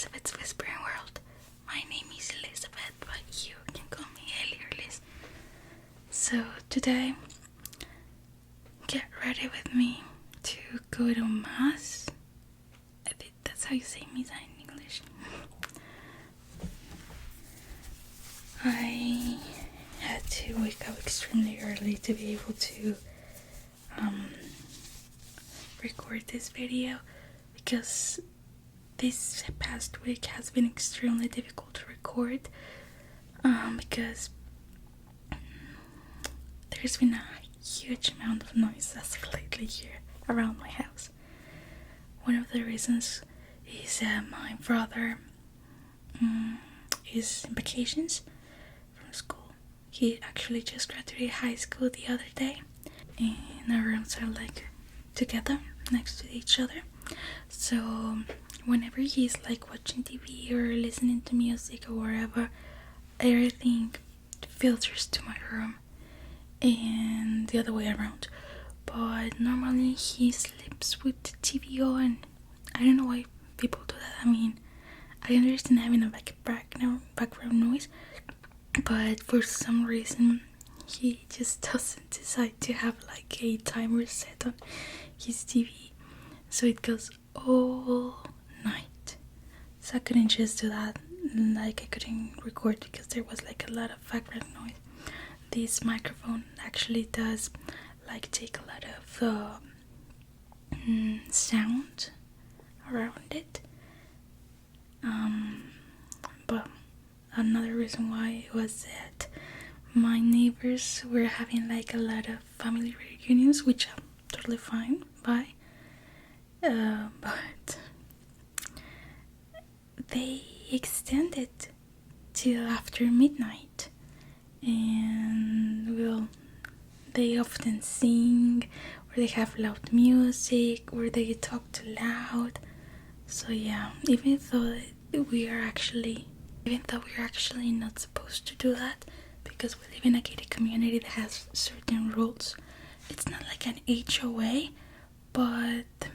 Elizabeth's Whispering World. My name is Elizabeth, but you can call me Ellie or Liz. So today, get ready with me to go to Mass. I think that's how you say Misa in English. I had to wake up extremely early to be able to record this video because this past week has been extremely difficult to record because there's been a huge amount of noise as of lately here around my house. One of the reasons is my brother is in vacations from school. He actually just graduated high school the other day, and our rooms are like together next to each other. So whenever he's like watching TV or listening to music or wherever, everything filters to my room and the other way around. But normally he sleeps with the TV on. I don't know why people do that. I mean, I understand having a background noise, but for some reason he just doesn't decide to have like a timer set on his TV, so it goes all night. So I couldn't just do that. Like I couldn't record because there was like a lot of background noise. This microphone actually does like take a lot of sound around it. But another reason why was that my neighbors were having like a lot of family reunions, which I'm totally fine by. But they extended till after midnight, and they often sing, or they have loud music, or they talk too loud. So yeah, even though we are actually not supposed to do that, because we live in a gated community that has certain rules. It's not like an HOA, but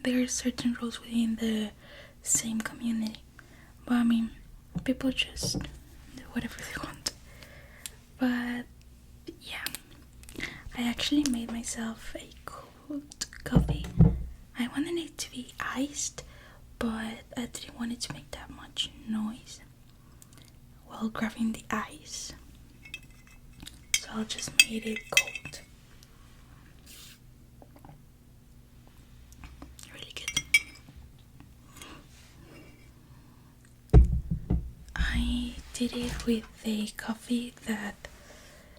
there are certain rules within the same community. But I mean, people just do whatever they want. But yeah, I actually made myself a cold coffee. I wanted it to be iced, but I didn't want it to make that much noise while grabbing the ice. So I just made it cold. Really good. I did it with a coffee that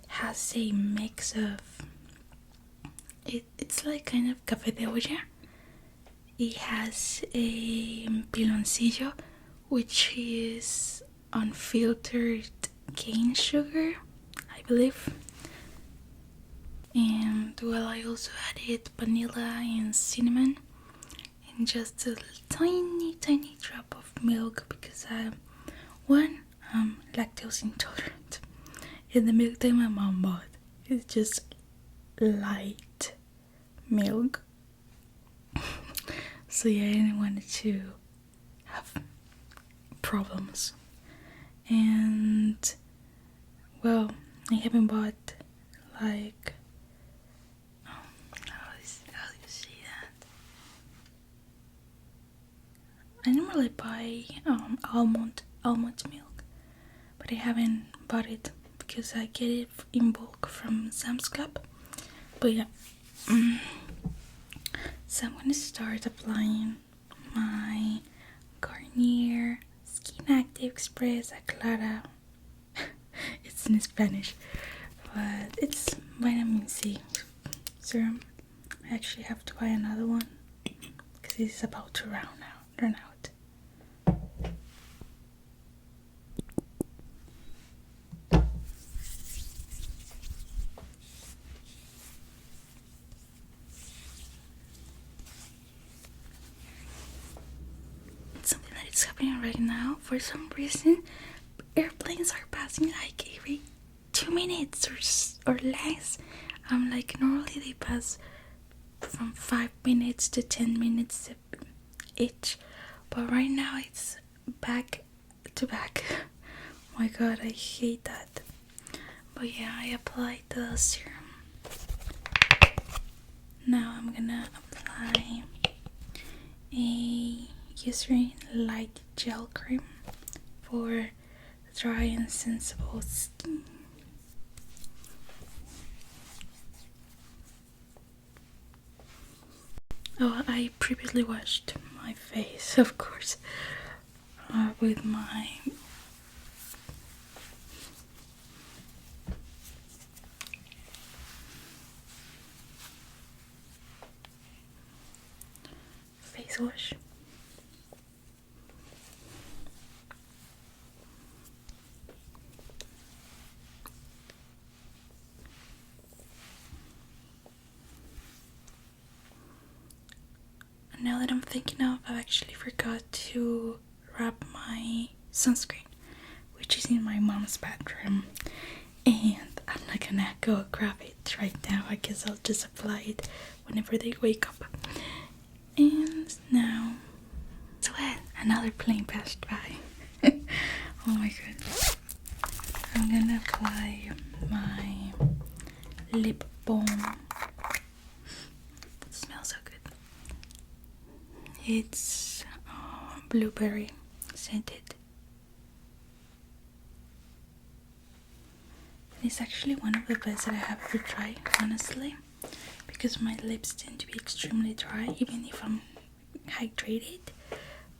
has a mix of it's like kind of café de olla. It has a piloncillo, which is unfiltered cane sugar, I believe. And well, I also added vanilla and cinnamon and just a tiny drop of milk because I'm lactose intolerant. And the milk that my mom bought is just light milk. So yeah, I didn't want it to have problems. And well, I haven't bought like how do you say that? I normally buy almond milk, but I haven't bought it because I get it in bulk from Sam's Club. But yeah, so I'm gonna start applying my Garnier Skin Active Express Aclara. It's in Spanish, but it's vitamin C serum. I actually have to buy another one because it's about to run out. Something that is happening right now, for some reason, airplanes are passing like every 2 minutes or less. Like normally they pass from 5 minutes to 10 minutes each, but right now it's back to back. Oh my god, I hate that. But yeah, I applied the serum. Now I'm gonna apply a Eucerin light gel cream for dry and sensible skin. Oh, I previously washed my face, of course, with my face wash. Now that I'm thinking of, I actually forgot to wrap my sunscreen, which is in my mom's bathroom, and I'm not gonna go grab it right now. I guess I'll just apply it whenever they wake up. And now, sweat, another plane passed by. Oh my god. I'm gonna apply my lip balm. It smells so good. It's blueberry scented. It's actually one of the best that I have ever tried, honestly, because my lips tend to be extremely dry even if I'm hydrated.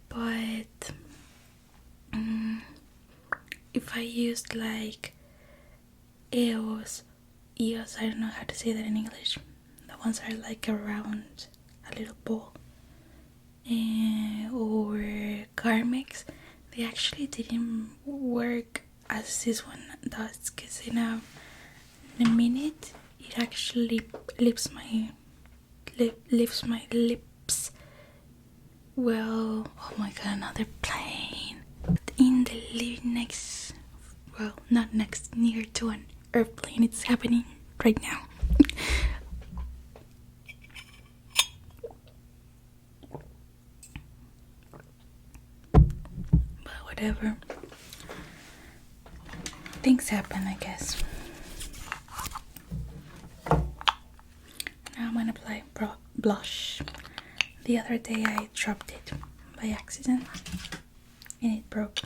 But if I used like EOS, I don't know how to say that in English, the ones that are like around a little ball, or Carmex, they actually didn't work as this one does, because in a minute it actually lifts my lips. Well, oh my god, another plane in the next, well, not next, near to an airplane. It's happening right now. But whatever, things happen, I guess. Now I'm gonna apply blush. The other day I dropped it by accident and it broke.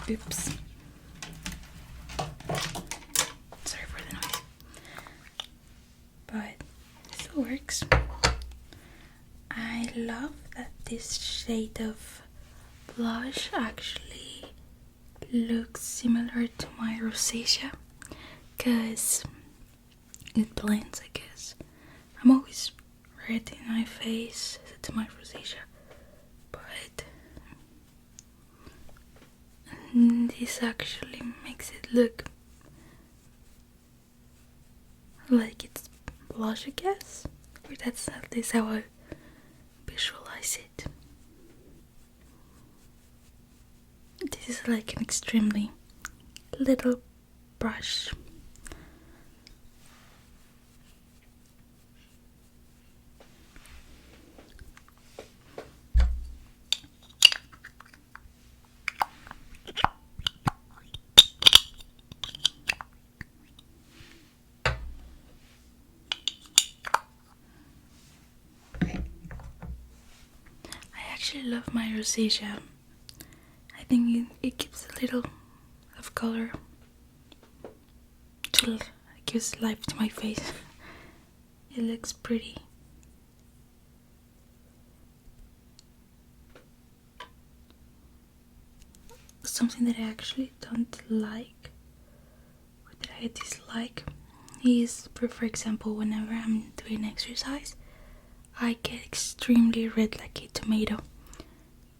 Oops. Sorry for the noise. But it still works. I love that this shade of blush actually looks similar to my rosacea, because it blends, I guess. I'm always red in my face to my rosacea, but this actually makes it look like it's blush, I guess, or that's at least how I visualize it. This is like an extremely little brush. I actually love my rosacea. I think it gives a little of color, it gives life to my face. It looks pretty. Something that I actually don't like, or that I dislike, is, for example, whenever I'm doing exercise, I get extremely red like a tomato.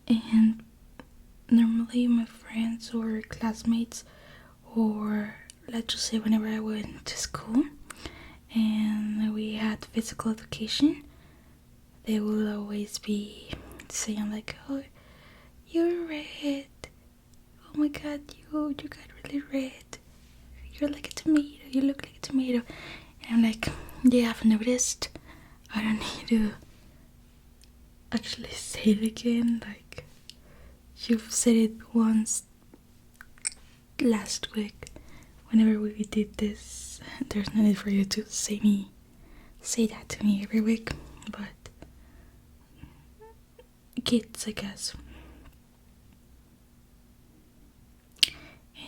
And normally my friends or classmates, or let's just say whenever I went to school and we had physical education, they will always be saying like, oh, you're red, oh my god, you got really red, you're like a tomato, you look like a tomato. And I'm like, yeah, I've noticed, I don't need to actually say it again. Like, you've said it once last week whenever we did this. There's no need for you to say that to me every week, but kids, I guess.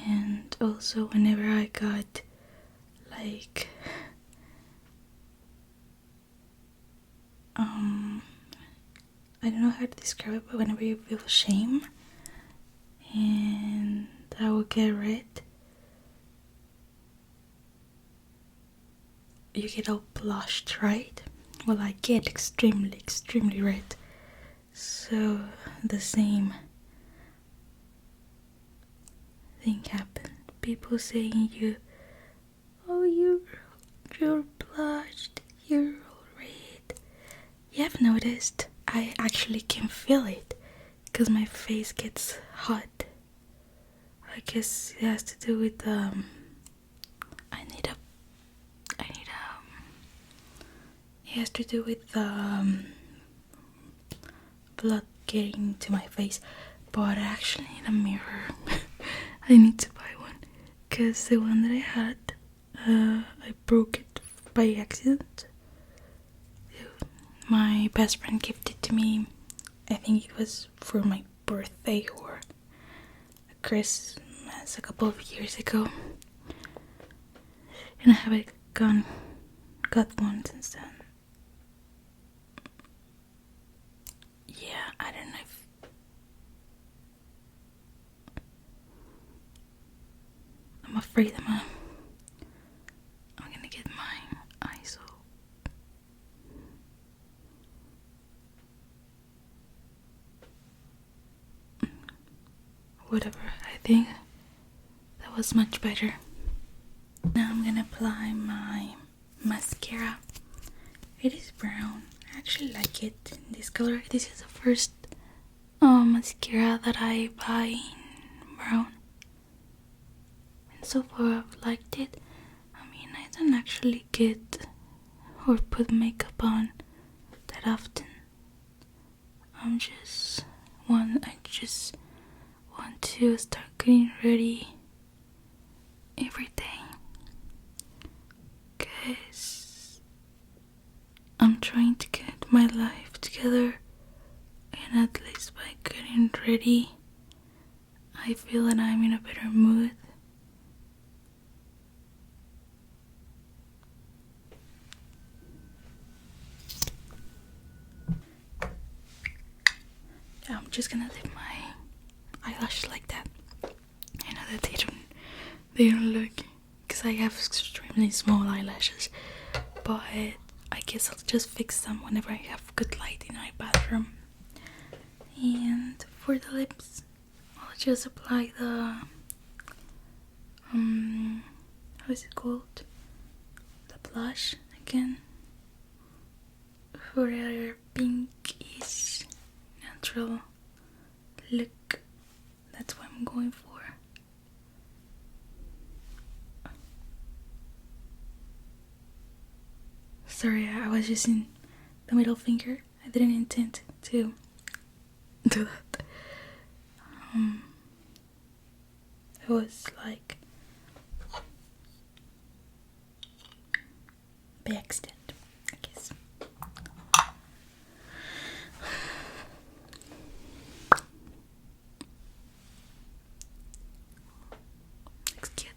And also whenever I got like I don't know how to describe it, but whenever you feel shame and I will get red, you get all blushed, right? Well, I get extremely red. So the same thing happened. People saying you're blushed, you're all red. You have noticed I actually can feel it because my face gets hot. I guess it has to do with it has to do with blood getting to my face. But I actually need a mirror. I need to buy one because the one that I had, I broke it by accident. My best friend gifted it to me. I think it was for my birthday or Christmas a couple of years ago, and I haven't got one since then. Yeah, I don't know if I'm afraid I'm gonna get my eyes all whatever. I think that was much better. Now I'm gonna apply my mascara. It is brown. I actually like it in this color. This is the first mascara that I buy in brown, and so far I've liked it. I mean, I don't actually get or put makeup on that often. I just want to start getting ready every day, cause I'm trying to get my life together, and at least by getting ready I feel that I'm in a better mood. I'm just gonna leave my eyelashes like that. I know that they don't look, because I have extremely small eyelashes, but I guess I'll just fix them whenever I have good light in my bathroom. And for the lips, I'll just apply the how is it called? The blush again, for a pinkish natural look. That's what I'm going for. Sorry, I was using the middle finger. I didn't intend to do that. It was like by accident, I guess. Looks cute.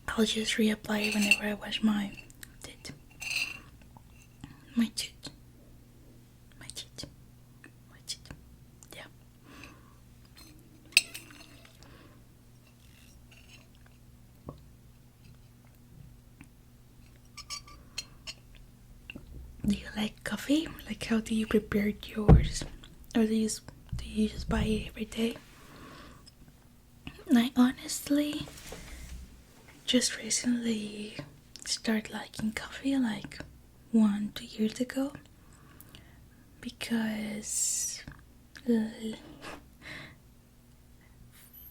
I'll just reapply it whenever I wash my teeth. My teeth. Yeah. Do you like coffee? Like, how do you prepare yours? Or do you just buy it every day? I honestly just recently started liking coffee, like 1-2 years ago, because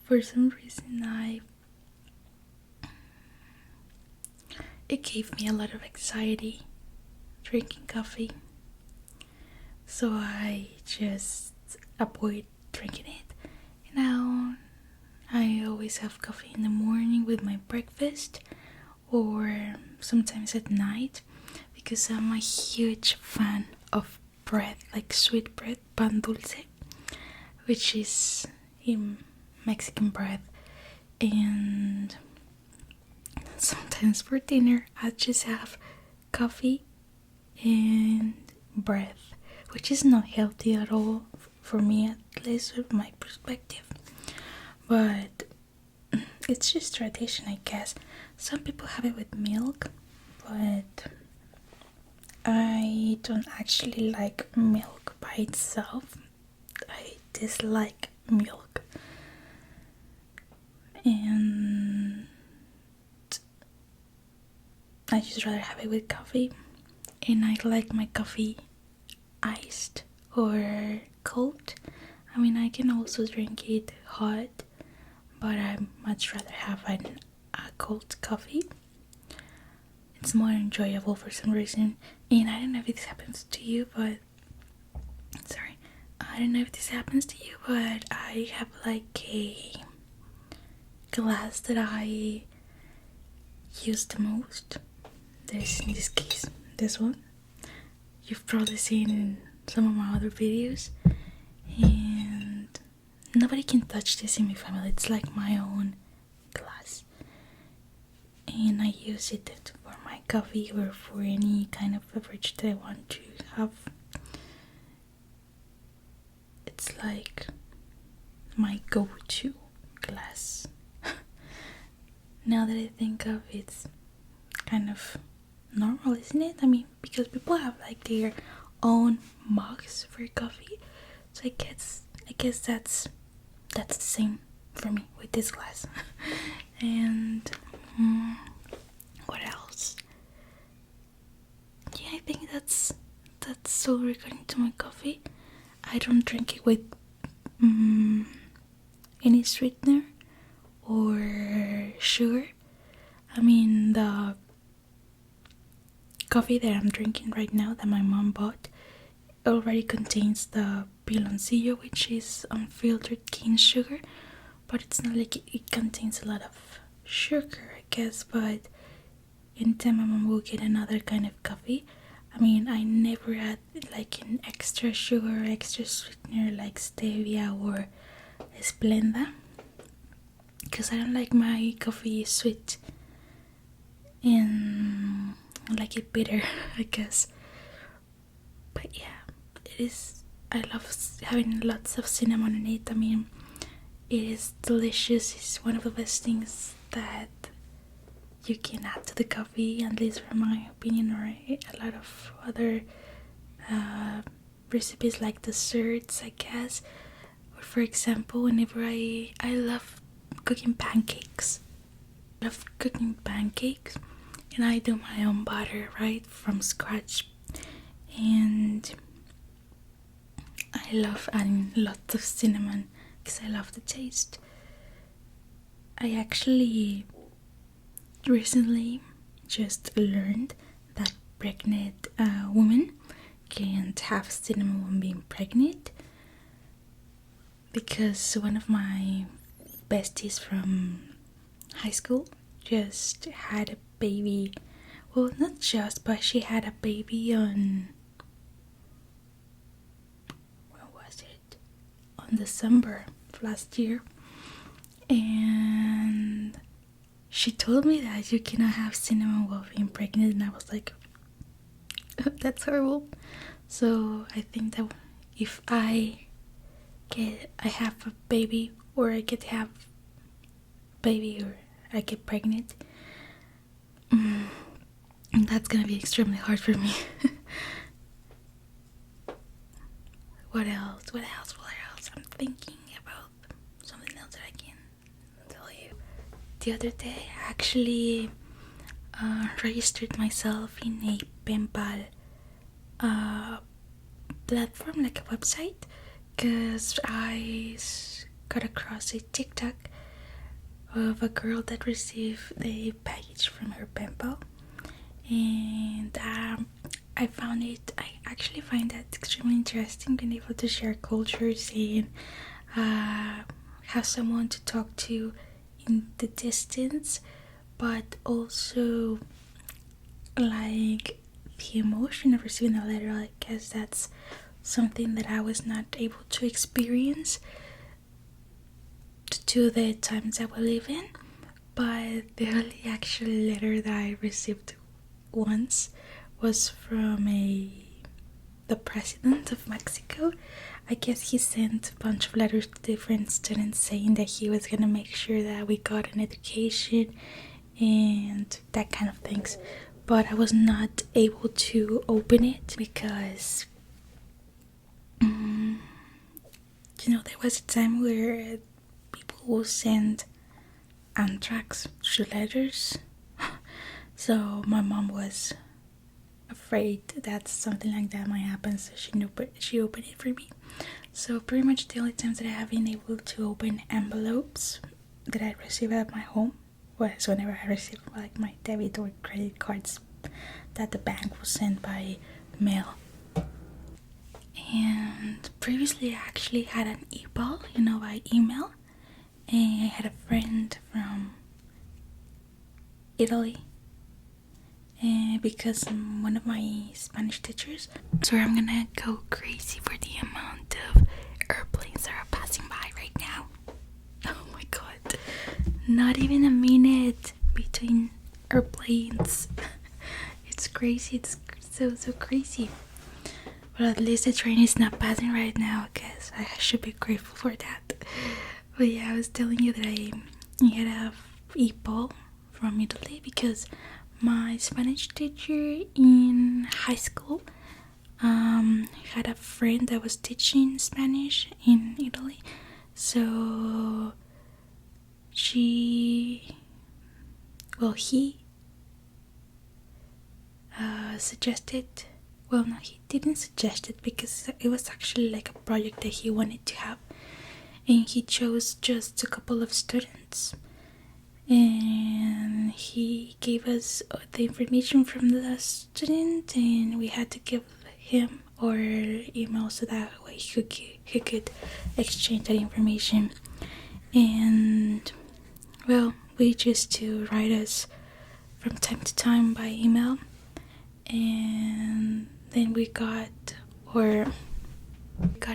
for some reason it gave me a lot of anxiety drinking coffee, so I just avoid drinking it. Now I always have coffee in the morning with my breakfast, or sometimes at night, because I'm a huge fan of bread, like sweet bread, pan dulce, which is in Mexican bread. And sometimes for dinner I just have coffee and bread, which is not healthy at all for me, at least with my perspective. But it's just tradition, I guess. Some people have it with milk, but I don't actually like milk by itself. I dislike milk. And I just rather have it with coffee. And I like my coffee iced or cold. I mean, I can also drink it hot, but I much rather have a cold coffee. It's more enjoyable for some reason. And I don't know if this happens to you, but I have like a glass that I use the most. There's, in this case, this one. You've probably seen in some of my other videos, and nobody can touch this in my family. It's like my own glass, and I use it for my coffee or for any kind of beverage that I want to have. It's like my go-to glass. Now that I think of it, it's kind of normal, isn't it? I mean, because people have like their own mugs for coffee, so I guess that's the same for me with this glass. And what else? Yeah, I think that's all regarding to my coffee. I don't drink it with any sweetener or sugar. I mean, the coffee that I'm drinking right now that my mom bought already contains the piloncillo, which is unfiltered cane sugar, but it's not like it contains a lot of sugar, I guess. But anytime my mom will get another kind of coffee, I mean, I never add like an extra sugar, extra sweetener like stevia or Splenda, because I don't like my coffee sweet, and I like it bitter, I guess. But yeah, it is. I love having lots of cinnamon in it. I mean, it is delicious. It's one of the best things that you can add to the coffee, at least from my opinion, or a lot of other recipes like desserts, I guess. Or for example, whenever I love cooking pancakes. I love cooking pancakes, and I do my own butter right from scratch, and I love adding lots of cinnamon because I love the taste. I actually recently just learned that pregnant women can't have cinnamon when being pregnant, because one of my besties from high school just had a baby. Well, not just, but she had a baby on, when was it? On December of last year. And she told me that you cannot have cinnamon while being pregnant, and I was like, that's horrible. So I think that if I have a baby, or I get to have a baby, or I get pregnant, that's gonna be extremely hard for me. What else? I'm thinking about something else that I can tell you. The other day, I actually registered myself in a pen pal platform, like a website, because I got across a TikTok of a girl that received a package from her pen pal, and I actually find that extremely interesting, being able to share cultures and have someone to talk to in the distance, but also like the emotion of receiving a letter. I guess that's something that I was not able to experience to the times that we live in. But the only actual letter that I received once was from the president of Mexico. I guess he sent a bunch of letters to different students saying that he was gonna make sure that we got an education and that kind of things. But I was not able to open it because there was a time where people will send anthrax to letters. So my mom was afraid that something like that might happen, so she opened it for me. So pretty much the only times that I have been able to open envelopes that I receive at my home was whenever I receive like my debit or credit cards that the bank will send by mail. And previously I actually had an e-ball, by email, and I had a friend from Italy, and because one of my Spanish teachers, so I'm gonna go crazy for the amount of airplanes that are passing by right now. Oh my god, not even a minute between airplanes. It's crazy, it's so crazy. But at least the train is not passing right now, because I should be grateful for that. But yeah, I was telling you that I had a e-ball from Italy because my Spanish teacher in high school had a friend that was teaching Spanish in Italy. So he suggested, well, no, he didn't suggest it because it was actually like a project that he wanted to have, and he chose just a couple of students, and he gave us the information from the student, and we had to give him our email so that way he could exchange that information. And well, we used to write us from time to time by email, and then we got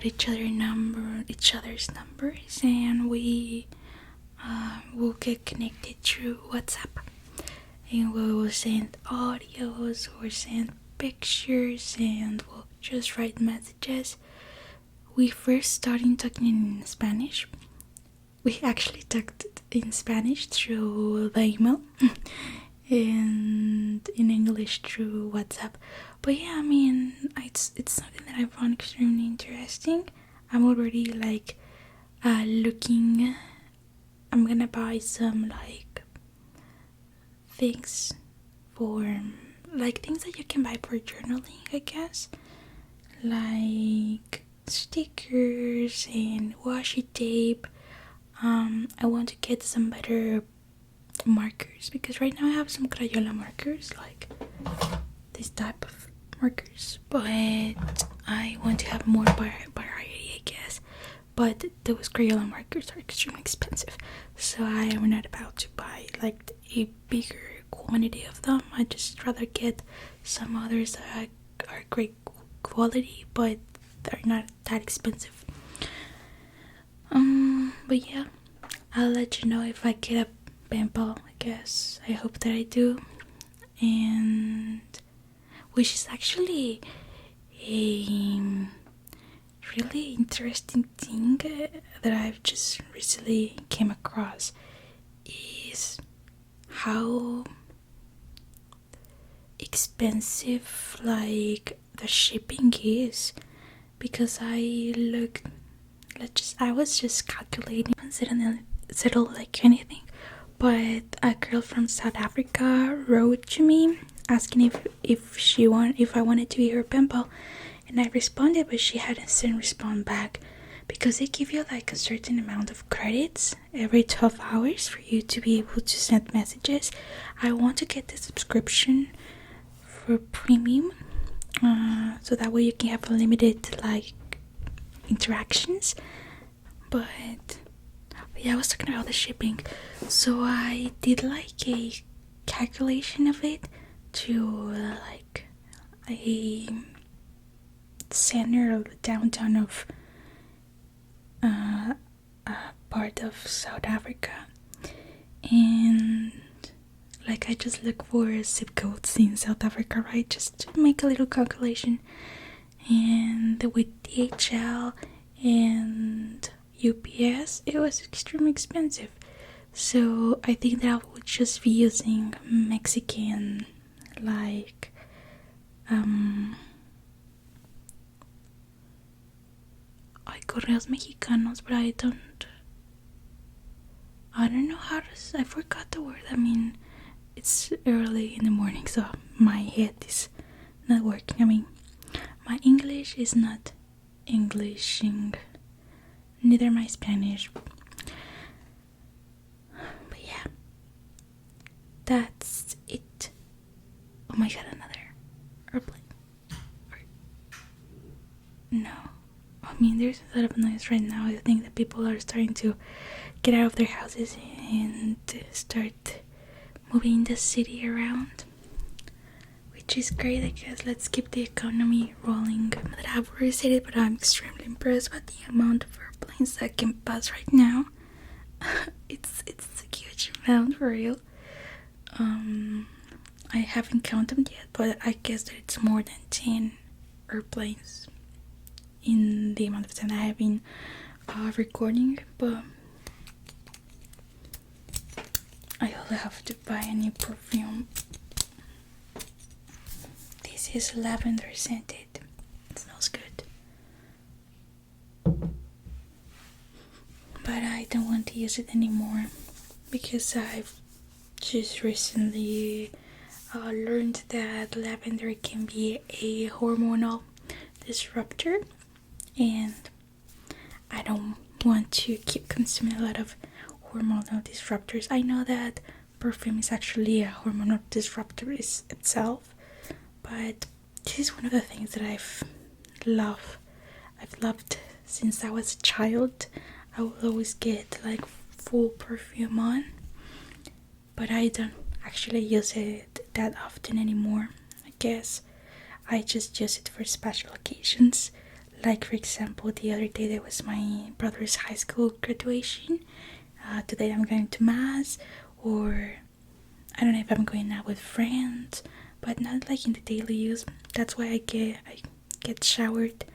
each other's numbers, and we will get connected through WhatsApp, and we will send audios or send pictures, and we'll just write messages. We first started talking in Spanish. We actually talked in Spanish through the email and in English through WhatsApp. But yeah, I mean, it's something that I found extremely interesting. I'm already looking. I'm gonna buy some things for things that you can buy for journaling, I guess, like stickers and washi tape. I want to get some better markers because right now I have some Crayola markers, like this type of markers, but I want to have more variety, I guess. But those Crayola markers are extremely expensive, so I am not about to buy a bigger quantity of them. I just rather get some others that are great quality, but they're not that expensive. But yeah, I'll let you know if I get a pen pal, I guess. I hope that I do. And which is actually a really interesting thing that I've just recently came across is how expensive the shipping is, because I was just calculating and settle like anything, but a girl from South Africa wrote to me asking if I wanted to be her pen pal, and I responded, but she hadn't respond back because they give you a certain amount of credits every 12 hours for you to be able to send messages. I want to get the subscription for premium, so that way you can have limited like interactions. But yeah, I was talking about the shipping, so I did like a calculation of it to like a center of the downtown of a part of South Africa, and like I just look for zip codes in South Africa, right, just to make a little calculation. And with DHL and UPS it was extremely expensive, so I think that I would just be using Mexican like correos mexicanos, but I don't know how to I forgot the word. I mean, it's early in the morning, so my head is not working. I mean, my English is not Englishing, neither my Spanish. But yeah, that's it. Oh my god, another airplane. No, I mean, there's a lot of noise right now. I think that people are starting to get out of their houses and start moving the city around, which is great, I guess. Let's keep the economy rolling. Not that I've already said it, but I'm extremely impressed by the amount of airplanes that can pass right now. It's a huge amount, for real. I haven't counted them yet, but I guess that it's more than 10 airplanes in the amount of time I have been recording. But I also have to buy a new perfume. This is lavender scented. It smells good, but I don't want to use it anymore because I've just recently learned that lavender can be a hormonal disruptor, and I don't want to keep consuming a lot of hormonal disruptors. I know that perfume is actually a hormonal disruptor itself, but this is one of the things that I've loved since I was a child. I will always get like full perfume on, but I don't actually use it that often anymore. I guess I just use it for special occasions. Like, for example, the other day there was my brother's high school graduation. Today I'm going to mass, or I don't know if I'm going out with friends, but not like in the daily use. That's why I get showered.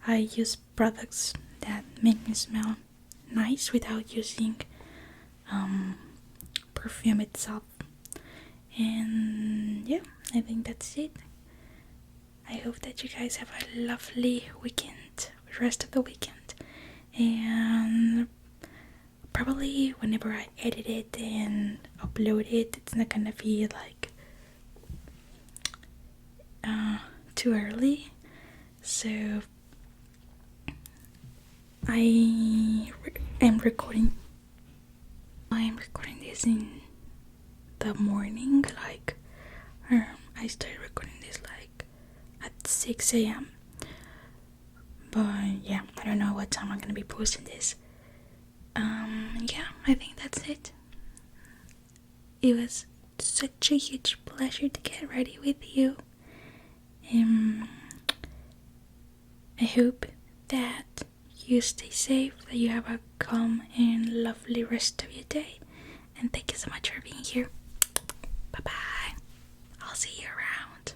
I use products that make me smell nice without using perfume itself. And yeah, I think that's it. I hope that you guys have a lovely weekend, rest of the weekend, and probably whenever I edit it and upload it, it's not gonna be like too early. So I'm recording this in the morning, like I started recording this like at 6 a.m. But yeah, I don't know what time I'm gonna be posting this. Yeah, I think that's it. It was such a huge pleasure to get ready with you. I hope that you stay safe, that you have a calm and lovely rest of your day. And thank you so much for being here. Bye bye. I'll see you around.